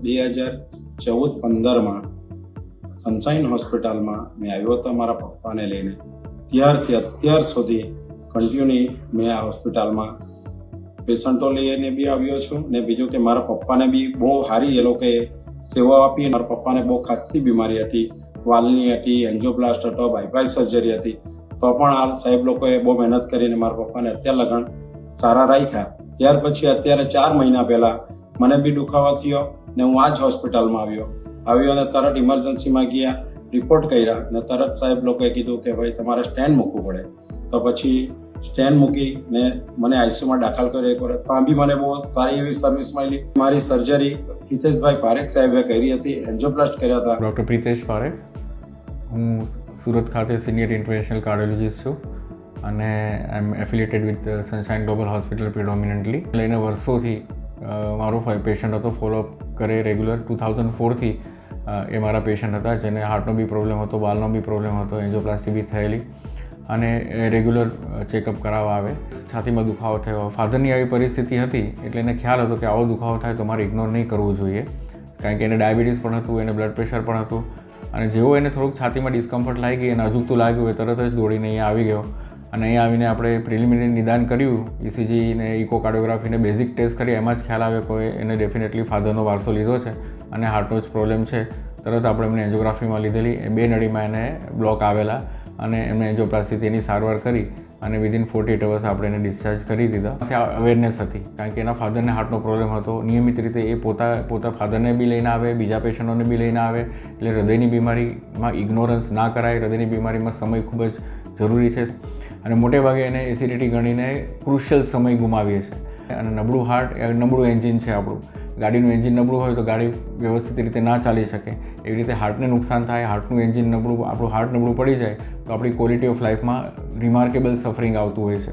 2014-15 sunshine હોસ્પિટલમાં મેં આવ્યો હતો મારા પપ્પાને લઈને. ત્યારથી અત્યાર સુધી કન્ટિન્યુ મેં આ હોસ્પિટલમાં પેશન્ટો લઈને બી આવ્યો છું ને બીજું કે મારા પપ્પાને બી બહુ સારી એ લોકોએ સેવા આપી. મારા પપ્પાને બહુ ખાસી બીમારી હતી, વાલની હતી, એન્જિયોપ્લાસ્ટ હતો, બાયપાસ સર્જરી હતી, તો પણ આ સાહેબ લોકોએ બહુ મહેનત કરીને મારા પપ્પાને અત્યાર લગન સારા રાખ્યા. ત્યાર પછી અત્યારે 4 મહિના પહેલા મને બી દુખાવો થયો ને હું આ જ હોસ્પિટલમાં આવ્યો અને તરત ઇમરજન્સીમાં ગયા, રિપોર્ટ કર્યા ને તરત સાહેબ લોકોએ કીધું કે ભાઈ તમારે સ્ટેન્ડ મૂકવું પડે. તો પછી સ્ટેન્ડ મૂકીને મને આઈસીયુમાં દાખલ કર્યો એક વર્ષ. ત્યાં બી મને બહુ સારી એવી સર્વિસ મળી. મારી સર્જરી પ્રિતેશભાઈ પારેખ સાહેબે કરી હતી, એન્જિયોપ્લાસ્ટ કર્યા હતા. ડૉક્ટર પ્રિતેશ પારેખ, હું સુરત ખાતે સિનિયર ઇન્ટરવેન્શનલ કાર્ડિયોલોજિસ્ટ છું અને આઈ એમ affiliated with sunshine global hospital પ્રિડોમિનન્ટલી. લઈને વર્ષોથી મારો પેશન્ટ હતો, ફોલોઅપ કરે રેગ્યુલર. 2004થી એ મારા પેશન્ટ હતા જેને હાર્ટનો બી પ્રોબ્લેમ હતો, વાલનો બી પ્રોબ્લેમ હતો, એન્જિયોપ્લાસ્ટી બી થયેલી અને રેગ્યુલર ચેકઅપ કરાવવા આવે. છાતીમાં દુખાવો થયો, ફાધરની આવી પરિસ્થિતિ હતી એટલે એને ખ્યાલ હતો કે આવો દુખાવો થાય તો મારે ઇગ્નોર નહીં કરવું જોઈએ, કારણ કે એને ડાયાબિટીસ પણ હતું, એને બ્લડ પ્રેશર પણ હતું. અને જેવો એને થોડુંક છાતીમાં ડિસ્કમ્ફર્ટ લાગી અને અજુગતું લાગ્યું એ તરત જ દોડીને અહીંયા આવી ગયો અને અહીંયા આવીને આપણે પ્રિલિમિનરી નિદાન કર્યું, ઇસીજી ને ઇકોકાર્ડિયોગ્રાફીને બેઝિક ટેસ્ટ કરી. એમાં જ ખ્યાલ આવ્યો કે એને ડેફિનેટલી ફાધરનો વારસો લીધો છે અને હાર્ટનો જ પ્રોબ્લેમ છે. તરત આપણે એમને એન્જિયોગ્રાફીમાં લીધેલી, 2 નળીમાં એને બ્લોક આવેલા અને એમને એન્જિયોપ્લાસ્ટીથી એની સારવાર કરી અને વિધિન 48 અવર્સ આપણે એને ડિસ્ચાર્જ કરી દીધા. અવેરનેસ હતી કારણ કે એના ફાધરને હાર્ટનો પ્રોબ્લેમ હતો. નિયમિત રીતે એ પોતા ફાધરને બી લઈને આવે, બીજા પેશન્ટોને બી લઈને આવે. એટલે હૃદયની બીમારીમાં ઇગ્નોરન્સ ના કરાય. હૃદયની બીમારીમાં સમય ખૂબ જ જરૂરી છે અને મોટે ભાગે એને એસિડિટી ગણીને ક્રુશિયલ સમય ગુમાવીએ છીએ. અને નબળું હાર્ટ એ નબળું એન્જિન છે આપણું. ગાડીનું એન્જિન નબળું હોય તો ગાડી વ્યવસ્થિત રીતે ના ચાલી શકે. એવી રીતે હાર્ટને નુકસાન થાય. હાર્ટનું એન્જિન નબળું, આપણું હાર્ટ નબળું પડી જાય તો આપણી ક્વોલિટી ઓફ લાઈફમાં રિમાર્કેબલ સફરિંગ આવતું હોય છે.